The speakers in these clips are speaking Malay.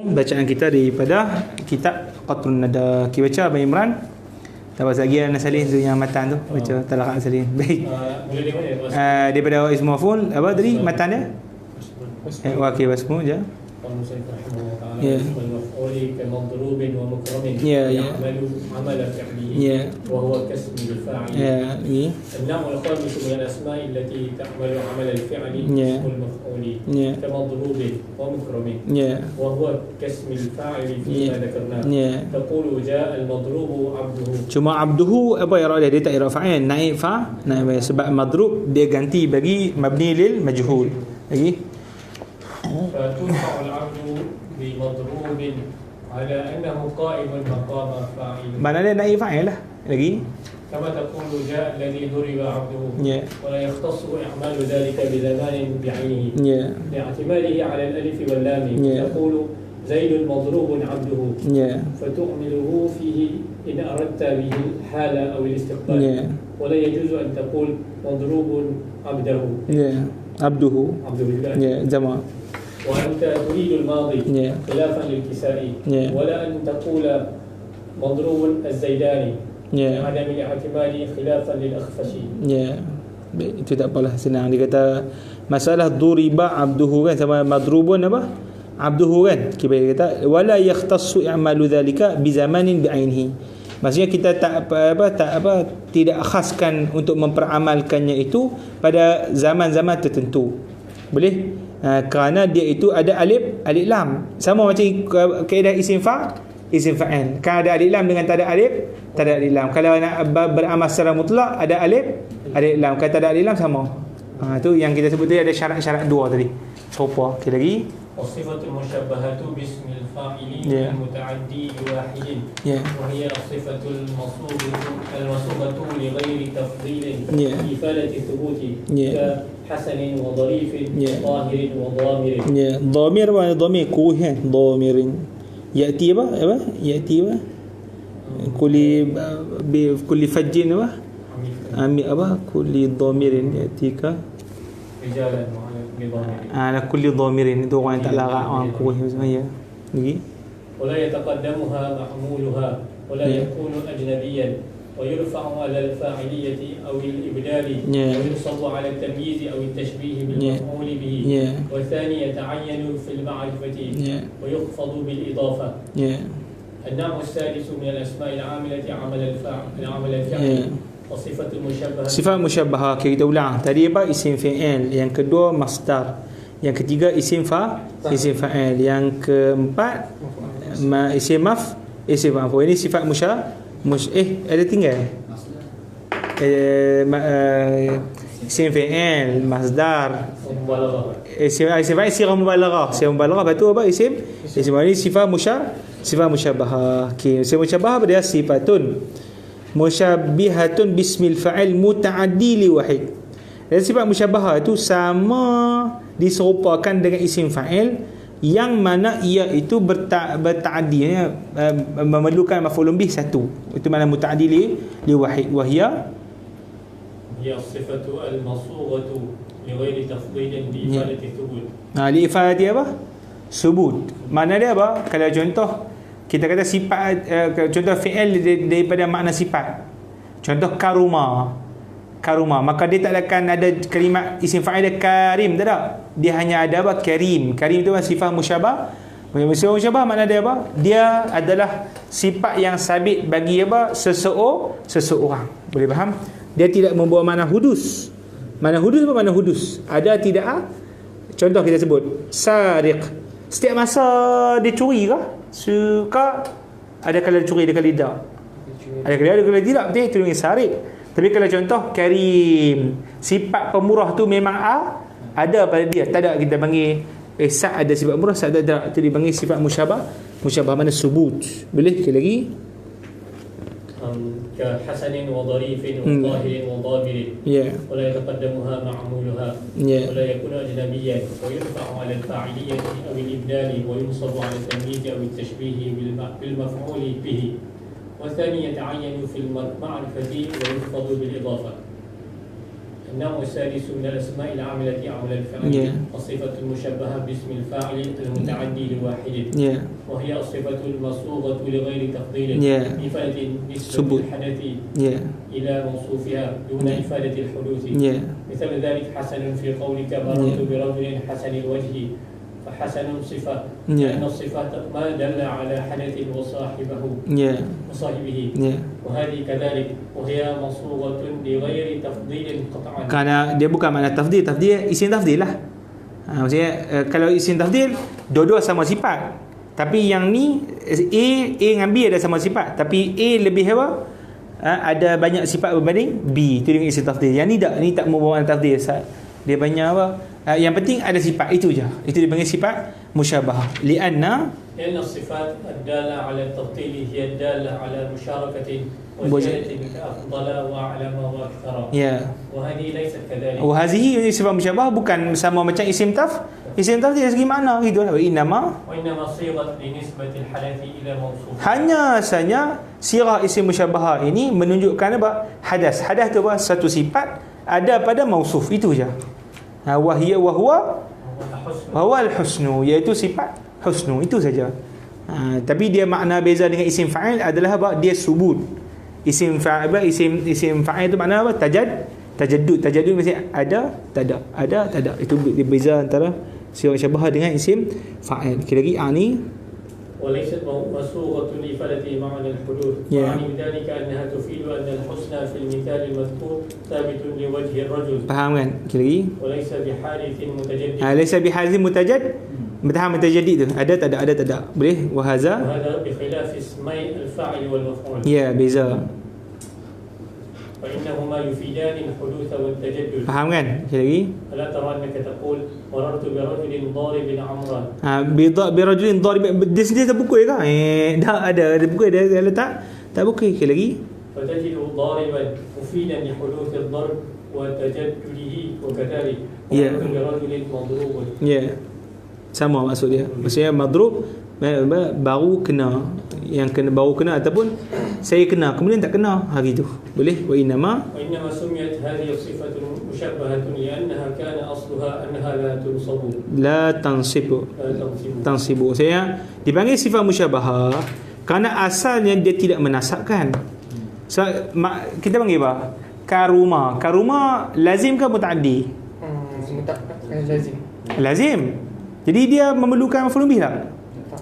Bacaan kita daripada kitab Qatrun Nada. Kita baca Abang Imran. Tak pasal lagi Anas Salih tu yang matan tu. Baca Talaqat Salih. Baik. Boleh tengok ya. Daripada Ismu Maf'ul apa tadi matan dia? Wakil Basmu je. Ya. كمضروب ومكرم يعمل عمل فعله وهو كسب الفاعل. النوع الخامس من الأسماء التي تعمل عمل الفعل اسم المفعول كمضروب ومكرم وهو كسب الفاعل فيما ذكرناه. تقول جاء المضروب عبده. Cuma abduhu apa i'rab dia tak i'rab fa'il, naib sebab madrub dia ganti bagi mabni lil majhul. Lagi فترفع العبد بمضروب على أنه قائم مقام فاعل. Mana dia naib fa'il lah. Lagi كما تقول جاء الذي ضرب عبده ولا يختص إعمال ذلك بزمان بعينه لاعتماده على الألف واللام. تقول زيد مضروب عبده فتعمله فيه إن أردت به الحال أو الاستقبال. ولا يجوز أن تقول مضروب عبده عبده جمع. وأنت تريد الماضي خلافا للكسائي ولا أن تقول مضروب الزيداني عدم الاعتماد خلافا للأخفشي. Itu tak apalah, senang. Dia kata masalah duriba abduhu kan sama madrubun apa abduhu kan. Kita kata wala yakhtassu i'malu dhalika bi zamanin bi'ainihi. Maksudnya kita tidak khaskan untuk memperamalkannya itu pada zaman-zaman tertentu. Boleh? Kerana dia itu ada alif lam, sama macam kaedah isim fa'il. Kan ada alif lam dengan tak ada alif lam. Kalau nak beramal secara mutlak ada alif lam, kalau tak ada alif lam sama. Itu yang kita sebut tadi, ada syarat-syarat dua tadi. Serupa. Okey lagi. والصفة المشبهة باسم الفاعل المتعدي بواحد وهي الصفة المصوبة لغير تفضيل إفادة الثبوت كحسن وظريف ظاهر وضامر. ضامر mana ضمير kuh kan, ضامر يأتي apa يأتي apa كل فج apa apa كل ضامر يأتيك رجالا ala kulli dhamirin. Itu orang yang tak larat, orang kuih sebenarnya. Lagi ولا يتقدمها محمولها ولا يكون أجنبيا ويرفع على الفاعلية أو الإبدال وينصب على التمييز أو التشبيه بالمفعول به والثاني يتعين في المعرفة ويخفض بالإضافة. النوع السادس من الأسماء العاملة عمل الفعل sifat musyabbahah. Kita ulang tadi apa, isim fi'il, yang kedua masdar, yang ketiga isim fa'il, yang keempat isim maf'ul. Ini sifat ada tinggal isim fi'il, masdar, isim fa'il, sirah mubalaghah. Lepas tu apa, isim ini sifat musyabbahah. Okey, sifat musyabbahah dia sifatun musyabbihatun bismil fa'il muta'addi li wahid. Dan sifat musyabbahah itu sama diserupakan dengan isim fa'il yang mana ia itu berta'addi, memerlukan maf'ulun bih satu. Itu mana muta'addi li wahid. Wahia hiya sifatu al-masughatu li ghairi tafdhilin li ifadati thubut. Li ifadati apa? Subut. Mana dia apa? Kalau contoh kita kata sifat, contoh fi'il daripada makna sifat. Contoh karuma, maka dia tak akan ada kalimat isim fa'il karim, tak ada. Dia hanya ada apa, karim. Karim itu sifat musyabbah. Sifat musyabbah makna dia apa? Dia adalah sifat yang sabit bagi apa, seseorang. Boleh faham? Dia tidak membawa makna hudus. Makna hudus apa makna hudus? Ada tidak? Contoh kita sebut sariq. Setiap masa dia curi ke? Suka ada kala curi, ada kala tidak. Ada kala tidak, betul itu dengan sarik. Tapi kalau contoh karim, sifat pemurah tu memang ada pada dia. Tak ada kita panggil sa'ad ada sifat murah, sa'ad ada, itu dipanggil sifat musyabah mana subut. Boleh sekali lagi. كحسن وظريف وطاهر وضامر ولا يتقدمها معمولها ولا يكون أجنبيا ويرفع على الفاعلية أو الإبدال وينصب على التمييز أو التشبيه بالمفعول به والثاني يتعين في المعرفة ويخفض بالإضافة. النوع السادس من الأسماء العاملة عمل الفاعل الصفة المشبهة باسم الفاعل المتعدي لواحد وهي الصفة المصوغة لغير تفضيل إفادة نسبة الحدث إلى موصوفها دون إفادة الحدوث مثل ذلك حسن في قولك مررت برجل حسن الوجه فحسن صفة لأن الصفة ما دل على حدث وصاحبه وهذه كذلك وهي مصوغة لغير تفضيل قطعا. Kerana dia bukan makna tafdil, isim tafdil lah. Maksudnya kalau isim tafdil dua-dua sama sifat. Tapi yang ni A dengan B ada sama sifat, tapi A lebih apa? Ada banyak sifat berbanding B. Itu dengan isim tafdil. Yang ni tak membawa tafdil. Dia banyak apa? Yang penting ada sifat, itu je. Itu dipanggil sifat musyabahah. Lianna الصفات الدالة على التفضيل هي الدالة على مشاركة وزيادة كأفضل وأعلم وأكثر. وهذه ليست كذلك. وهذه sifat musyabahah bukan sama macam isim tafdil dari segi makna gitu. وإنما صيغت لنسبة الحدث إلى موصوف. Hanya saja sirah isim musyabahah ini menunjukkan apa? Hadas tu apa? Satu sifat ada pada mausuf, itu je. Wahia wahwa al-husnu, iaitu sifat husnu, itu saja. Tapi dia makna beza dengan isim fa'il adalah apa? Dia subut. Isim fa'il itu makna apa? Tajaddud mesti ada, tak ada, ada, tak ada. Itu dia beza antara sifat musyabahah dengan isim fa'il. Lagi ni وليست مسوغة لإفادة معنى الحدوث يعني بذلك أنها تفيد أن الحسنى في المثال المذكور ثابت لوجه الرجل. Faham kan? Lagi وليس بحادث متجدد. ليس بحادث متجدد. Betul mutajaddid tu. Ada tak ada? Ada tak ada? Boleh? Wahaza. وهذا بخلاف اسمي الفاعل والمفعول. Beza. فإنهما يفيدان الحدوث والتجدد. Faham kan? Lagi. ألا ترى أنك تقول مررت برجل ضارب عمرا. برجل ضارب. Dia sendiri tak buku ke? Dah ada buku dia letak. Tak buku lagi. فتجد ضاربا مفيدا لحدوث الضرب وتجدده وكذلك. مررت برجل مضروب. Sama maksud dia. Maksudnya madrub baru kena, yang kena baru kena ataupun saya kena kemudian tak kena hari tu. Boleh? Wa innama sumiyat hadhihi sifatun mushabbahatun li'annaha kana asluha annaha la tunsabu. La tansibu. Saya dipanggil sifat musyabahah kerana asalnya dia tidak menasabkan. So, kita panggil apa? Karuma lazim ke mutaaddi? Lazim. Jadi dia memerlukan maf'ul bih tak?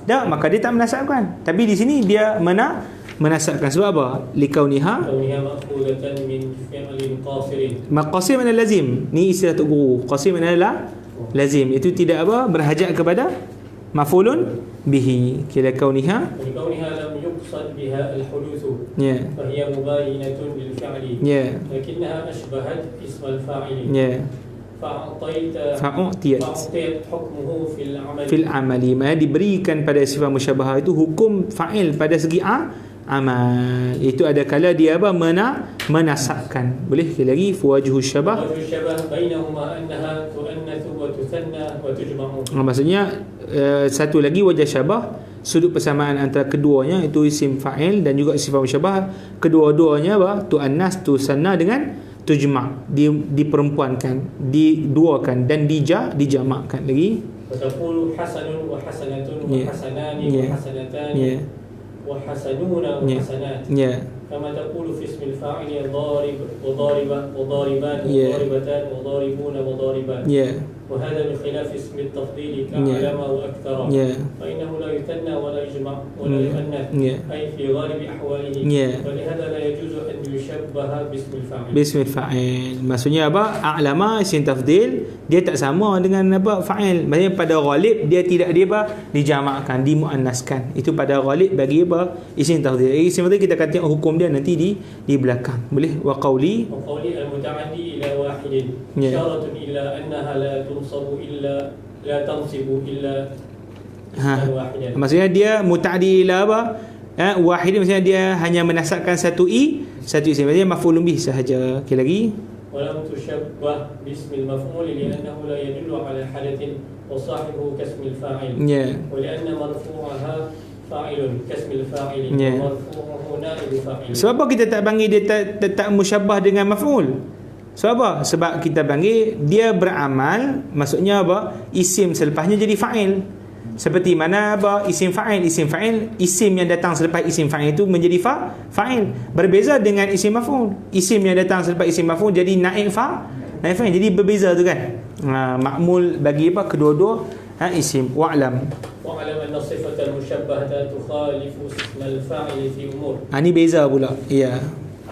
Tak, maka dia tak menasabkan. Tapi di sini dia menasabkan. Sebab apa? Likauniha maqulatan min fi'lin qasirin. Maqasim mana lazim? Ni istilah tok guru. Qasim adalah lazim. Itu tidak apa? Berhajat kepada maf'ulun bihi. Likauniha lam yuqsad biha al-huduth. Fa hiya mubayinatun lil fi'li. Lakinnaha ashbahat ism al-fa'il. Fa'utiyat hukmuhu fil amali. Diberikan pada sifat musyabahah itu hukum fa'il pada segi amal. Itu ada kala dia apa? Menasabkan. Boleh sekali lagi wajhu syabah bainahuma annaha tu'annathu wa tuthanna wa tujma'u. Maksudnya satu lagi wajah syabah, sudut persamaan antara keduanya itu isim fa'il dan juga sifat musyabah, kedua-duanya apa? Tu'annas, tusanna dengan tujma', diperempuankan, diduakan dan dijamakkan lagi. Fataqulu hasanun wa hasanatun wa hasanani wa hasanatani wa hasanuna wa hasanat. Kama taqulu fi ismi al-fa'il dharib wa dhariba wa dhariban wa dharibatan wa dharibuna wa dhariban. وهذا بخلاف اسم التفضيل كعلم وأكثر فإنه لا يثنى ولا يجمع ولا يؤنث أي في غالب أحواله ولهذا لا يجوز أن يشبه باسم الفاعل. باسم الفاعل maksudnya apa? A'lama isim tafdil dia tak sama dengan apa? Fa'il. Maksudnya pada ghalib dia tidak dijamakkan, dimuannaskan. Itu pada ghalib bagi apa? Isim tafdil. Isim tafdil kita akan tengok hukum dia nanti di belakang. Boleh? Wa qawli al-muta'addi ila wahidin isyaratun ila annaha la tunsabu illa la tansibu illa wahidan. Maksudnya dia muta'addi ila apa? Wahid maksudnya dia hanya menasabkan satu isim. Maksudnya maf'ulun bih sahaja. Okey lagi. Walam tushabbah bismil maf'ul li'annahu la yadullu ala hadathin wa sahibuhu kasmil fa'il. Wa li'anna marfu'aha fa'ilun kasmil fa'il wa marfu'uhu na'ibu fa'il. Sebab apa kita tak panggil dia tak musyabbah dengan maf'ul? Sebab apa? Sebab kita panggil dia beramal, maksudnya apa? Isim selepasnya jadi fa'il. Seperti mana apa? Isim fa'il, isim yang datang selepas isim fa'il itu menjadi fa'il. Berbeza dengan isim maf'ul. Isim yang datang selepas isim maf'ul jadi naib fa'il. Jadi berbeza tu kan. Ma'mul bagi apa? Kedua-dua isim. Wa'lam anna sifatal musyabbahata tukhalifu ismal fa'il fi umur. Ni beza pula. Ya.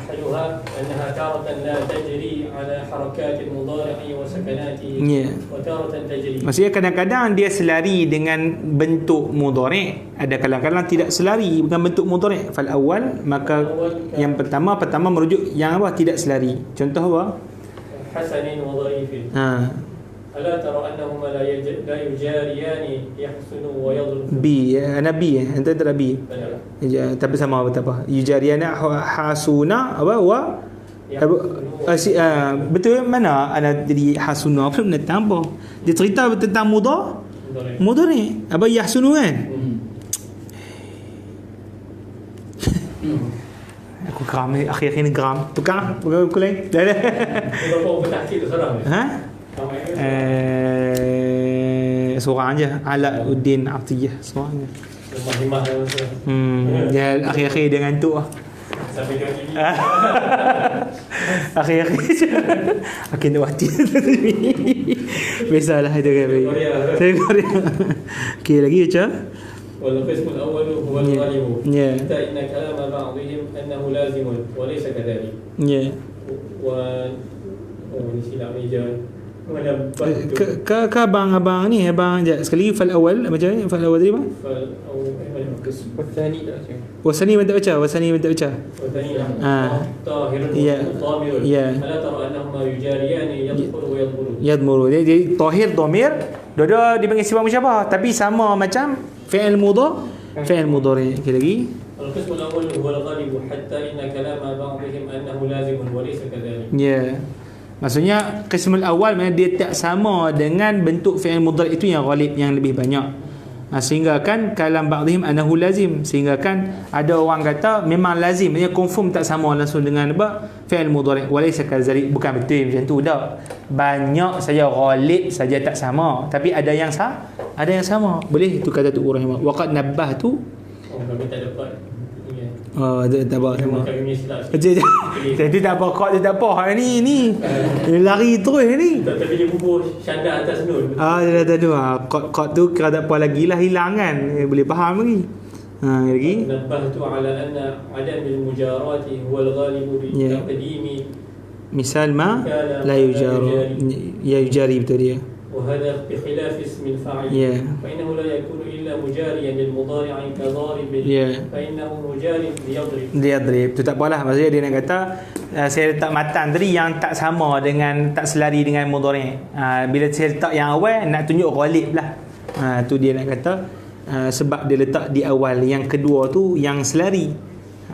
أحدها أنها تارة لا تجري على حركات المضارع وسكناته وتارة تجري. Maksudnya kadang-kadang dia selari dengan bentuk mudhari', ada kadang-kadang tidak selari dengan bentuk mudhari'. Fal awal, maka yang pertama merujuk yang apa? Tidak selari. Contoh apa? Hasanin wa dhaifin. ألا ترى أنهما لا يجاريان يحسن ويضرب. Ana B Anta tak B. Tapi sama apa? Yujariana hasuna apa wa betul mana ana jadi hasuna apa nak tambah. Dia cerita tentang mudhari. Apa yahsunu kan? Aku geram akhir-akhir ni geram. Tukar pukul lain. Dah. Berapa bertakkid tu seram. Seorang je Alauddin Atiyah seorang je. Dia akhir-akhir dia ngantuk lah. Sampai dia gini. Akhir-akhir je akhir nak mati. Biasalah itu kan. Saya Korea. Okey lagi macam والقسم الأول هو الغالب حتى إن كلام بعضهم أنه لازم وليس كذلك. ونسينا ميجان abang ni abang sekali fal awal macam ni fal awal tadi bang wasani tak baca wasani ala tara annahuma yujariyani yadmuru jadi tahir dhamir dua-dua dipanggil sifat musyabbah tapi sama macam fi'il mudhari lagi القسم الأول هو الغالب حتى إن كلام بعضهم أنه لازم وليس كذلك. Maksudnya qismul awal maknanya dia tak sama dengan bentuk fi'il mudhari itu yang ghalib, yang lebih banyak. Sehingga kan kalam ba'dihim annahu lazim, sehingga kan ada orang kata memang lazim, maknanya confirm tak sama langsung dengan apa fi'il mudhari. Walaysa kadzalik, bukan betul macam tu dah. Banyak saja ghalib saja tak sama, tapi ada yang sama. Boleh tu kata tu rahimah. Waqad nabbahtu kami tak dapat. Tak apa sama. Jadi tak apa kod dia tak apa. Hari ni lari terus ni. Tapi dia bubuh syanda atas nun. Dia dah tahu. Kod tu kira tak apa lagi lah, hilang kan. Boleh faham lagi. Lagi. Nabbahtu ala anna adam al-mujarati huwa al-ghalib bi taqdimi. Misal ma la yujari betul dia. وهذا بخلاف اسم الفاعل فإنه لا يكون إلا مجاريا للمضارع كضارب فإنه مجار ليضرب. Tu tak apalah, maksudnya dia nak kata saya letak matan tadi yang tak sama dengan, tak selari dengan mudhari. Bila saya letak yang awal nak tunjuk ghalib lah. Tu dia nak kata sebab dia letak di awal, yang kedua tu yang selari.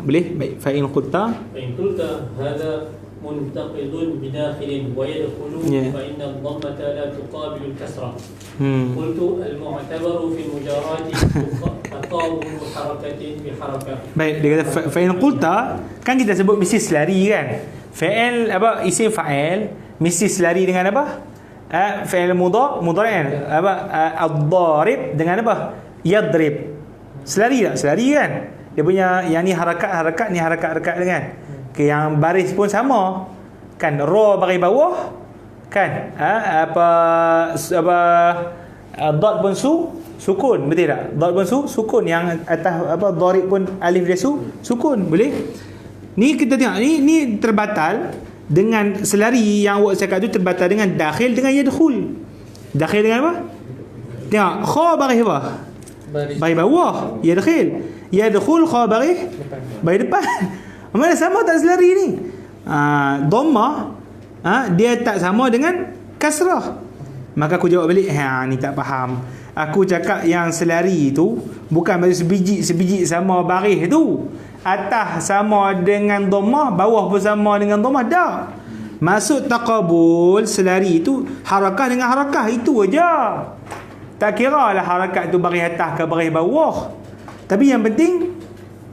Boleh? Baik, fa in qulta hada منتقل بداخل ويدخل فإن الضمة لا تقابل الكسرة. قلت المعتبر في المجارات تقابل حركة بحركة. Baik, dia kata fa in qulta, kan kita sebut mesti selari kan. Fa'il apa, isim fa'il mesti selari dengan apa? Fa'il mudhari kan. Apa ad-darib dengan apa? Yadrib. Selari tak? Selari kan. Dia punya yang ni harakat ni harakat kan. Yang baris pun sama kan, ra baris bawah kan, dot pun sukun, betul tak? Dot pun sukun, yang atas dharib pun alif dia sukun. Boleh ni kita tengok ni terbatal dengan selari yang awak cakap tu, terbatal dengan dakhil dengan yadkhul. Dakhil dengan apa? Tengok kha baris apa? Baris bawah, yadkhul kha baris depan. Mana sama tak selari ni? Dhammah dia tak sama dengan kasrah. Maka aku jawab balik, ni tak faham. Aku cakap yang selari tu bukan bagi sebiji sama baris tu. Atas sama dengan dhammah, bawah pun sama dengan dhammah. Dah. Maksud taqabul selari tu harakah dengan harakah, itu aja. Tak kira lah harakat tu baris atas ke baris bawah. Tapi yang penting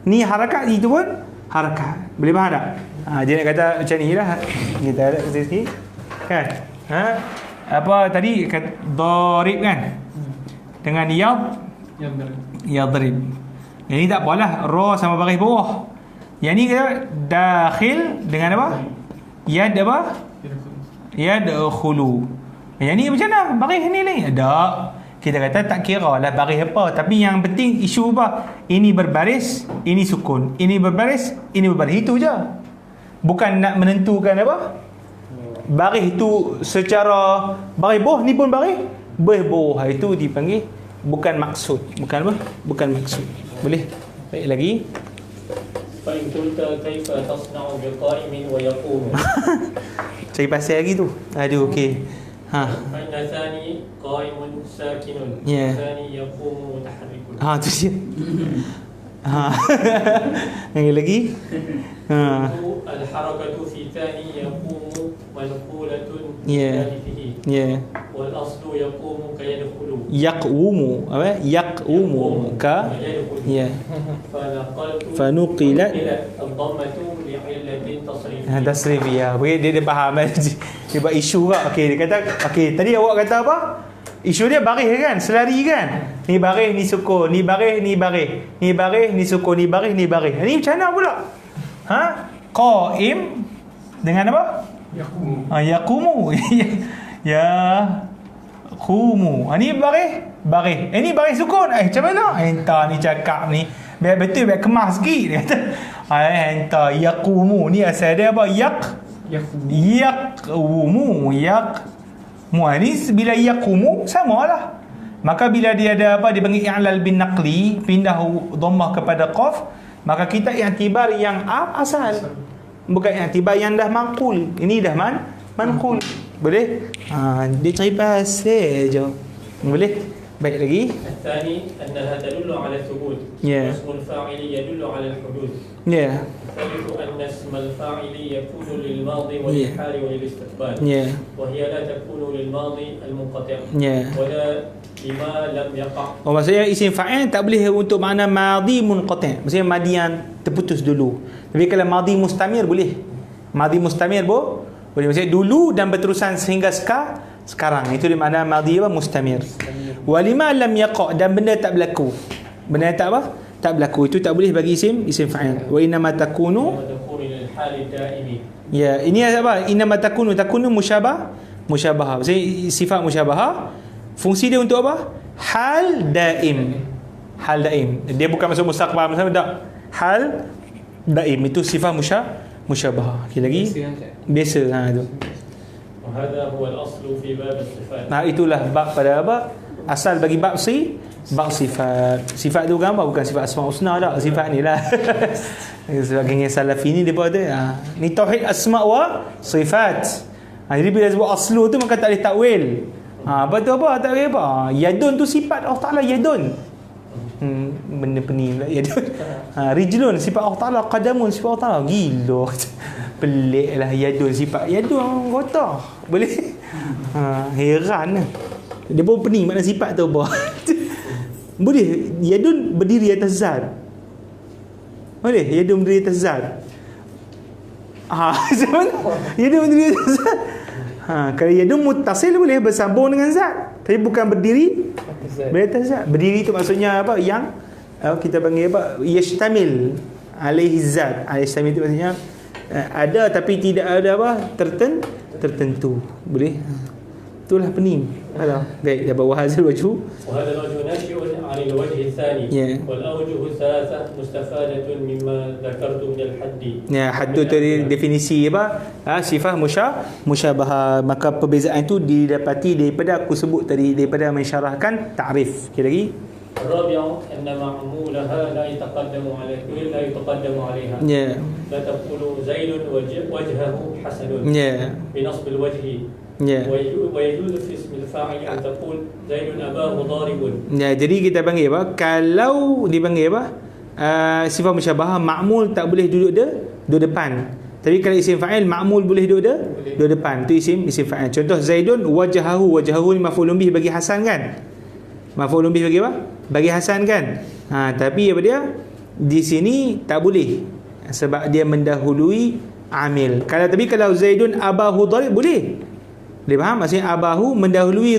ni harakat itu pun harakat. Boleh faham tak? Dia nak kata macam ni lah. Kita ada sikit kan. Apa tadi darib kan, dengan yadrib. Yang ni tak apalah, ra sama baris bawah. Yang ni kata dakhil dengan apa? Yad apa? Yadkhulu. Yang ni macam mana? Baris ni tak. Kita kata tak kira lah baris apa, tapi yang penting isu apa? Ini berbaris, ini sukun. Ini berbaris, ini berbaris. Itu je. Bukan nak menentukan apa? Baris itu secara baris bawah ni pun baris bawah, itu dipanggil bukan maksud. Bukan apa? Bukan maksud. Boleh? Baik lagi. Fa in qulta kaifa tasna'u biqa'imin wa yaqum. Cari pasal lagi tu. Aduh, okey. Fa'inna thani qa'imun sakinun. Thani yaqumu mutaharrikun. Tu dia. Yang lagi. Al-harakatu fi thani yaqumu manqulatun fihi. Wal aslu yaqumu ka yadkhulu. Yaqumu. Apa? Yaqumu ka fanuqilat ad-dhammatu li'illatin tasrifiyah. Tasrifiyah. Dia faham dia buat isu tak? Okey, dia kata okey, tadi awak kata apa? Isu dia baris kan, selari kan. Ni baris, ni sukun, ni baris, ni baris. Ni baris, ni sukun, ni baris, ni baris. Ni macam mana pula? Qaim dengan apa? Yaqumu. Yaqumu. Ni baris. Ni baris sukun. Macam mana? Entah ni cakap ni. Biar betul, biar kemas sikit. Dia kata, entah yaqumu. Ni asal dia apa? Yaqumu. Ni bila yaqumu samalah. Maka bila dia ada apa, dia panggil i'lal bin naqli, pindah dhammah kepada qaf, maka kita i'tibar yang asal, bukan i'tibar yang dah manqul. Ini dah manqul. Boleh? Dia cari pasal je. Boleh? Baik lagi. الثاني أنها تدل على الثبوت. اسم الفاعل يدل على الحدوث. الثالث أن اسم الفاعل يكون للماضي وللحال وللاستقبال. وهي لا تكون للماضي المنقطع. ولا لما لم يقع. Maksudnya isim fa'il tak boleh untuk makna madhi munqati'. Maksudnya madhi yang terputus dulu. Tapi kalau madhi mustamir boleh. Madhi mustamir boleh. Maksudnya dulu dan berterusan sehingga sekarang. Itu di makna madhi apa? Mustamir. Walima lam yaqa', dan benda tak berlaku. Benda tak apa? Tak berlaku. Itu tak boleh bagi isim fa'il. Wa inna ma takunu ini apa? Inna ma takunu musyabah. Maksudnya sifat musyabah. Fungsi dia untuk apa? Hal daim. Dia bukan masuk mustaqbal tak. Hal daim itu sifat musyabah. Okey lagi. Biasa itu. وهذا هو الأصل في باب الصفات. Itulah bab pada apa? Asal bagi bab sifat. Sifat tu gambar bukan sifat asma husna dah. Sifat ni lah. Sebagai salafi ni dia buat ni tauhid asma wa sifat. Jadi bila sebut aslu tu maka tak boleh takwil. Apa tu apa? Tak boleh apa? Yadun tu sifat Allah Taala yadun. Benda pening pula yadun. Rijlun sifat Allah Taala, qadamun sifat Allah Taala. Gila. Pelik lah yadun sifat yadun kotor. Boleh? Heran lah. Dia pun pening makna sifat tu apa. Boleh yadun berdiri atas zat. Boleh yadun berdiri atas zat. Macam mana? Yadun berdiri atas zat. Kalau yadun muttasil boleh bersambung dengan zat. Tapi bukan berdiri atas zat. Berdiri tu maksudnya apa? Yang kita panggil apa? Yashtamil alaihi zat. Yashtamil tu maksudnya ada tapi tidak ada apa? Tertentu. Boleh? Itulah pening. Baik, dapat wahazal wajhu. وهذا الوجه ناشئ عن الوجه الثاني. والأوجه الثلاثة مستفادة مما ذكرت من الحد. Hadd tu definisi apa? Sifat musyabahah. Maka perbezaan itu didapati daripada aku sebut tadi, daripada mensyarahkan ta'rif. Okey lagi. الرابع أن معمولها لا يتقدم عليها. لا تقول زيد وجهه حسن. بنصب الوجه. ويجوز في اسم الفاعل أن تقول زيد أباه ضارب. Jadi kita panggil apa? Kalau dipanggil apa? Sifat musyabahah ma'mul tak boleh duduk depan. Tapi kalau isim fa'il ma'mul boleh duduk depan. Itu isim fa'il. Contoh Zaidun wajahahu ni maf'ulun bih bagi Hasan kan? Maf'ulun bih bagi apa? Bagi Hasan kan? Tapi apa dia? Di sini tak boleh. Sebab dia mendahului amil. Kalau Zaidun abahu darib boleh. Boleh faham? Maksudnya abahu mendahului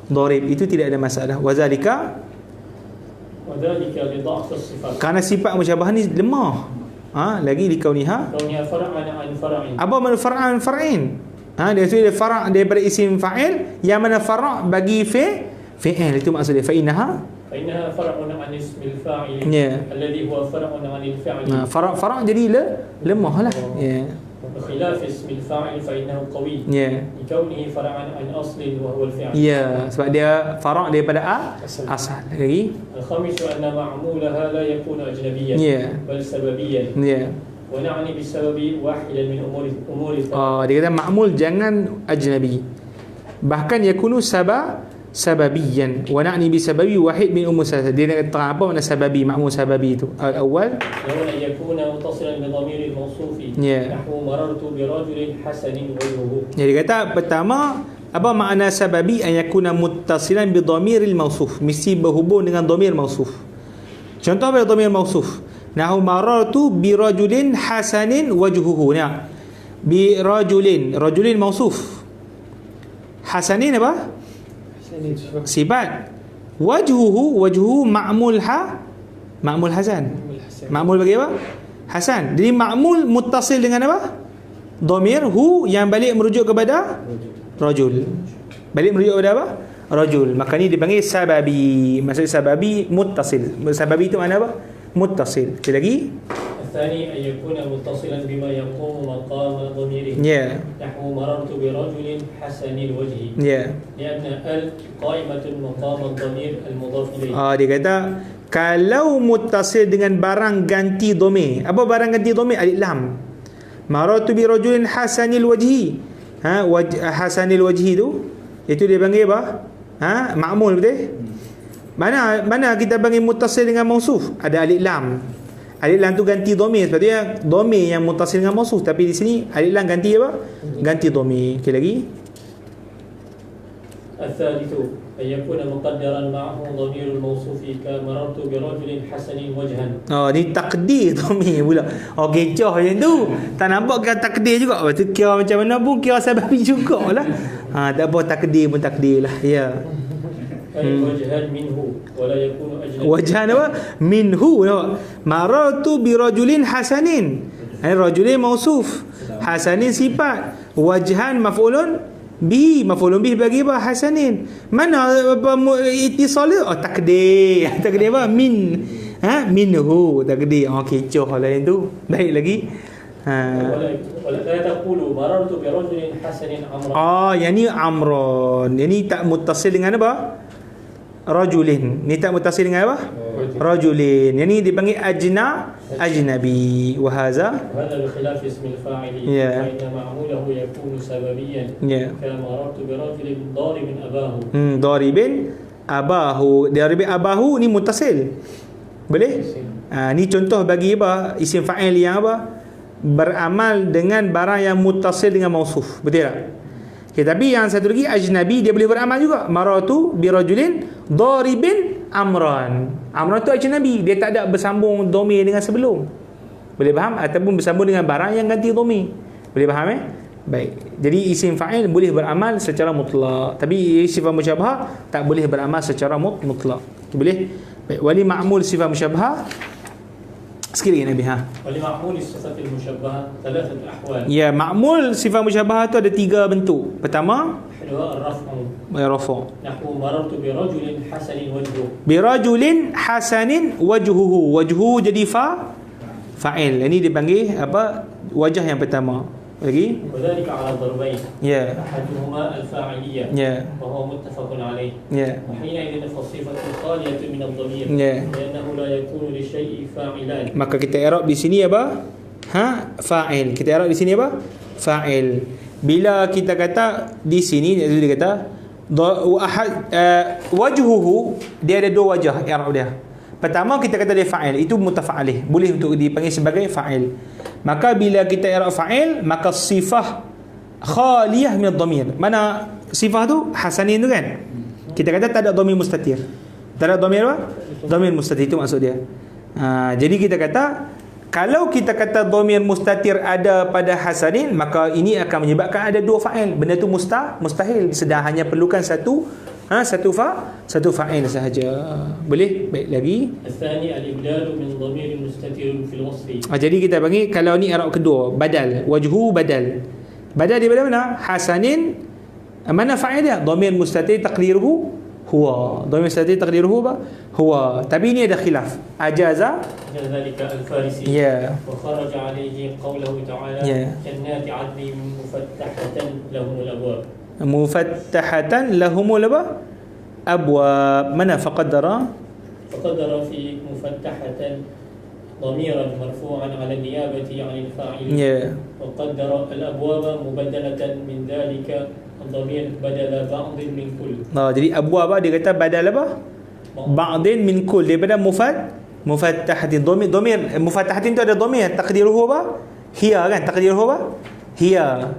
darib, itu tidak ada masalah. Wazalika li dha'f as-sifat. Kerana sifat musyabahah ni lemah. Lagi di kauniha far'an an far'in. Apa mana far'an far'in? Dia sudah fara' daripada isim fa'il, yang mana fara' bagi fi'il, itu maksudnya fa innaha far'un an ismil fa'il alladhi huwa far'un an al-fi'l. Fara' jadi lemah lah. Khilaf ismil fa'il fa innahu qawi. Likawnihi far'an an aslin wa huwa al-fi'l. Sebab dia fara' daripada asal. Lagi al-khamis anna ma'mulaha la yakunu ajnabiyyan bal sababiyyan. Wa na'ni bisababi wahidan min umuri. Dia kata ma'mul jangan ajnabi, bahkan yakunu sababiyan. Wa na'ni bisababi wahid min umur salasa. Dia nak terang apa makna sababi, ma'mul sababi itu. Al-awwal yakuna muttasilan bi dhamir al-mawsuf nahwu marartu bi rajulin hasanin wajhuhu. Dia kata pertama, apa makna sababi? An yakuna muttasilan bi dhamir al-mawsuf, mesti berhubung dengan dhamir mausuf. Contoh pada dhamir mausuf, nahwu marartu bi rajulin hasanin wajhuhu. Bi rajulin mausuf, hasanin apa? Sifat. Wajhuhu ma'mul hasan. Ma'mul bagi apa? Hasan. Jadi ma'mul muttasil dengan apa? Dhamir hu yang balik merujuk kepada rajul. Balik merujuk kepada apa? Rajul. Maka ni dipanggil sababi. Maksud sababi muttasil. Sababi itu makna apa? Muttasil. Sekali lagi. الثاني أن يكون متصلا بما يقوم مقام ضميره. نحو مررت برجل حسن الوجه. لأن قائمة مقام الضمير المضاف إليه. Dia kata kalau muttasil dengan barang ganti dhamir. Apa barang ganti dhamir? Alif lam. Marartu bi rajulin hasanil wajhi. Hasanil wajhi itu dia panggil apa? Ma'mul, betul? Mana kita panggil muttasil dengan mausuf? Ada alif lam. Alif lam tu ganti dhamir, sebab dia dhamir yang muttasil dengan mausuf, tapi di sini alif lam ganti apa? Ganti dhamir. Okey, lagi. الثالث أن يكون مقدرا معه ضمير الموصوف كمررت برجل حسن وجها. Ni takdir dhamir pula. Kecoh macam tu. Tak nampak kira takdir juga. Lepas tu kira macam mana pun kira sababi jugalah. Tak apa, takdir pun takdir lah. وجها منه ولا يكون أجنبيا. Wajhan apa? Minhu. Marartu bi rajulin hasanin. Rajulin mausuf, hasanin sifat, wajhan maf'ulun bihi. Maf'ulun bihi bagi apa? Hasanin. Mana apa ittisal dia? Takdir. Takdir apa? Minhu. Takdir. Kecoh lah yang tu. Baik, lagi. ولا تقول مررت برجل حسن عمران. Yang ni amron. Yang ni tak muttasil dengan apa? Rajulin. Ni tak muttasil dengan apa? Rajulin. Yang ni dipanggil ajnabi. Wahaza بخلاف اسم الفاعل فإن معموله يكون سببيا كمررت برجل ضارب أباه. ضاربin abahu ni muttasil. Boleh? Ni contoh bagi apa? Isim fa'il yang apa? Beramal dengan barang yang muttasil dengan mausuf. Betul tak? Tapi yang satu lagi ajnabi, dia boleh beramal juga. Maratu bi rajulin daribin amran. Amran tu ajnabi, dia tak ada bersambung dhamir dengan sebelum. Boleh faham? Ataupun bersambung dengan barang yang ganti dhamir. Boleh faham Baik. Jadi isim fa'il boleh beramal secara mutlak, tapi sifat musyabahah tak boleh beramal secara mutlak. Boleh? Baik. Wali ma'mul sifat musyabahah. Sekali lagi Nabi. Wali ma'mul sifat musyabahah thalathah ahwal. Ma'mul sifat musyabahah tu ada 3 bentuk. Pertama, rafa'. Nahwu marartu bi rajulin hasanin wajhuhu. Bi rajulin hasanin wajhuhu. Wajhu jadi fa'il. Ini dipanggil apa? Wajah yang pertama. Lagi? وذلك على ضربين. أحدهما الفاعلية. وهو متفق عليه. وحينئذ فالصفة خالية من الضمير. لأنه لا يكون للشيء فاعلان. Maka kita i'rab di sini apa? Fa'il. Kita i'rab di sini apa? Fa'il. Bila kita kata di sini, dia kata wajhuhu, dia ada 2 wajah i'rab dia. Pertama kita kata dia fa'il, itu mutafa'alih, boleh untuk dipanggil sebagai fa'il. Maka bila kita i'rab fa'il, maka sifah khaliyah min ad-dhamir. Mana sifah tu? Hasanin tu kan? Kita kata tak ada dhamir mustatir. Tak ada dhamir apa? Dhamir mustatir, itu maksud dia. Jadi kita kata kalau kita kata dhamir mustatir ada pada hasanin, maka ini akan menyebabkan ada dua fa'il. Benda tu mustahil, sedang hanya perlukan satu fa'il sahaja. Boleh? Baik lagi. الثاني الإبدال من ضمير مستتر في الوصف. Jadi kita panggil, kalau ni i'rab kedua, badal, wajhu badal. Badal daripada mana? Hasanin, mana fa'il dia? Dhamir mustatir taqdiruhu huwa. Dhamir mustatir taqdiruhu huwa. Tapi ini ada khilaf. Ajaza ذلك الفارسي. Ya. وخرج عليه قوله تعالى جنات عدن مفتحة لهم الأبواب. Mufattahatan lahumul abwab. Mana faqaddara في مفتحة ضميرا مرفوعا على النيابة عن الفاعل. وقدر الأبواب مبدلة من ذلك الضمير بدل بعض من كل. Jadi abwab dia kata badal apa? Ba'din min kull, daripada mufattahatin. Dhamir mufattahatin tu ada dhamir taqdiruhu apa? Hiya kan, taqdiruhu apa? Hiya.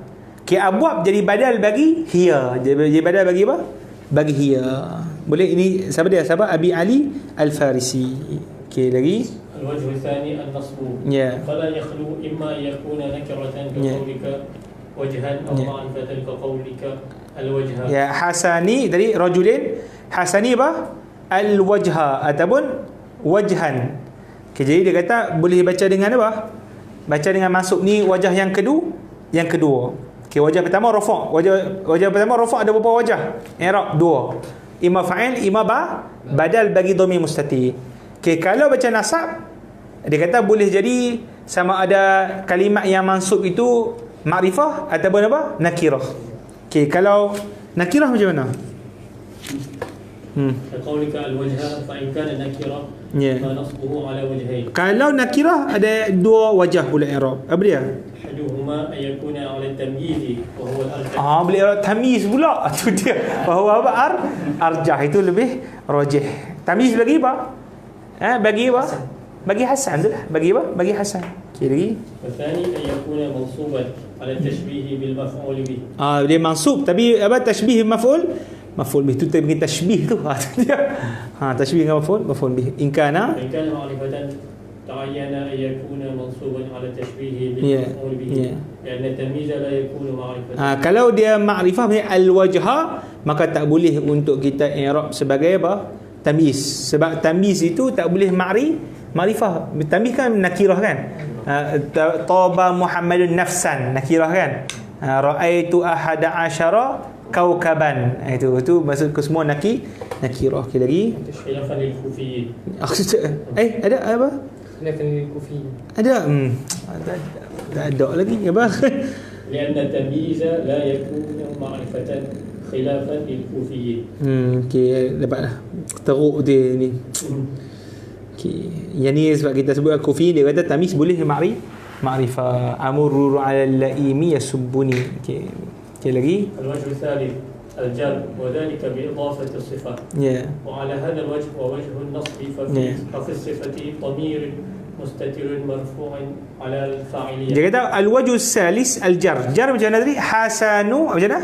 Abwab jadi badal bagi hiya. Jadi badal bagi apa? Bagi hiya. Boleh. Ini siapa dia? Siapa? Abi Ali Al-Farisi. Lagi. الوجه الثاني النصب. فلا يخلو إما يكون نكرة كقولك وجها أو معرفة كقولك الوجه. Hasani tadi rajulin. Hasani apa? Al-wajha ataupun wajhan. Jadi dia kata boleh baca dengan apa? Baca dengan masuk ni wajah yang kedua. Wajah pertama rafa'. Wajah pertama rafa' ada berapa wajah? I'rab dua. Ima fa'il, ima badal bagi dhamir mustatir. Kalau baca nasab, dia kata boleh jadi sama ada kalimat yang mansub itu ma'rifah ataupun apa? Nakirah. Kalau nakirah macam mana? كقولك الوجه فإن كان نكرة فنصبه على وجهين. Kalau nakirah ada dua wajah pula i'rab. Apa dia? أحدهما أن يكون على التمييز وهو الأرجح. Boleh i'rab tamyiz pula. Itu dia. Bahawa apa? Arjah itu lebih rajih. Tamyiz bagi apa? Bagi apa? Bagi hasan tu lah. Bagi apa? Bagi hasan. Lagi. والثاني أن يكون منصوبا على التشبيه بالمفعول به. Dia mansub tapi apa? Tashbih maf'ul bih tu tadi tashbih tu. Tashbih dengan maf'ul bih. In kana معرفة تعين أن يكون منصوبا على التشبيه بالمفعول به لأن التمييز لا يكون معرفة. Kalau dia ma'rifah maksudnya al-wajha, maka tak boleh untuk kita i'rab sebagai apa? Tamyiz. Sebab tamyiz itu tak boleh ma'rifah. Tamyiz kan nakirah kan? Taba Muhammadun nafsan, nakirah kan? Ra'aitu ahada asyara kaukaban. Itu maksud ke semua nakirah. Lagi. Khilafan lil-Kufiyin. Ada apa? Khilafan lil-Kufiyin. Ada. Tak ada lagi apa? لأن التمييز لا يكون معرفة خلافا للكوفيين. Dapatlah teruk dia ni. Yang ni sebab kita sebut al-Kufi, dia kata tamyiz boleh ma'rifah. Amurru 'ala al-laimi yasubbuni. Lagi. الوجه الثالث الجر وذلك بإضافة الصفة. وعلى هذا الوجه ووجه النصب ففي الصفة ضمير مستتر مرفوع على الفاعلية. Dia kata al-wajh salis al-jar. Jar macam mana tadi? Hasanu macam mana?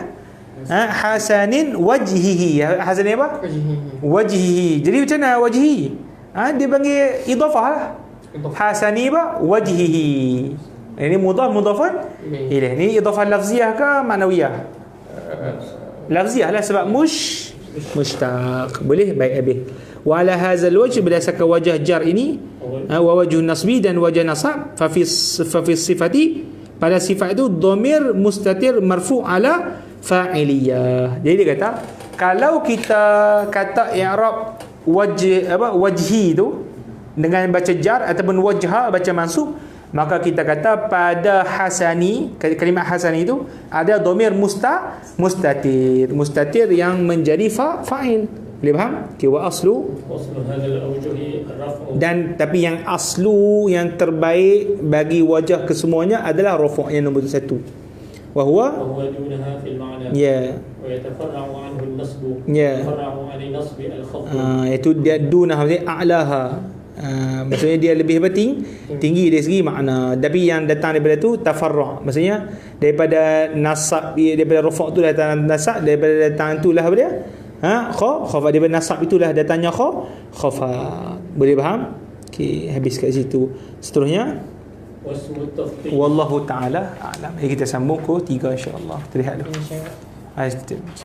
Hasanin wajhihi. Hasanin apa? Wajhihi. Jadi macam mana wajhihi? Dia panggil idafah lah. Hasani apa? Wajhihi. Ini mudafun ilaih. Ini idafah lafziyah ke ma'nawiyah? Lafziyah lah sebab mushtaq. Boleh? Baik habis. Wa ala hadzal wajh, berdasarkan wajah jar ini, wa wajh nasbi dan wajah nasab, fa fi sifati, pada sifat itu dhamir mustatir marfu' ala fa'iliyah. Jadi dia kata kalau kita kata i'rab wajhi tu dengan baca jar ataupun wajha baca mansub, maka kita kata pada hasani, kalimat hasani itu ada dhamir mustatir yang menjadi fa'il. Boleh faham? Wa aslu dan tapi yang aslu yang terbaik bagi wajah kesemuanya adalah rafa' yang nombor 1. Wa huwa dunaha fil ma'na. Wa yatafarra'u anhu an-nasb. Yatafarra'u 'an an-nasb al-khafd. Itu dia dunah maksudnya a'laha. Maksudnya dia lebih tinggi dari segi makna. Tapi yang datang daripada tu tafarra', maksudnya daripada nasab, daripada rafa' tu datang nasab, daripada datang itulah apa dia? Khafa, daripada nasab itulah datangnya khafa. Boleh faham? Okey, habis kat situ. Seterusnya واسم التفضيل. Wallahu ta'ala a'lam. Kita sambung ke 3 insya-Allah. Terlihat dulu.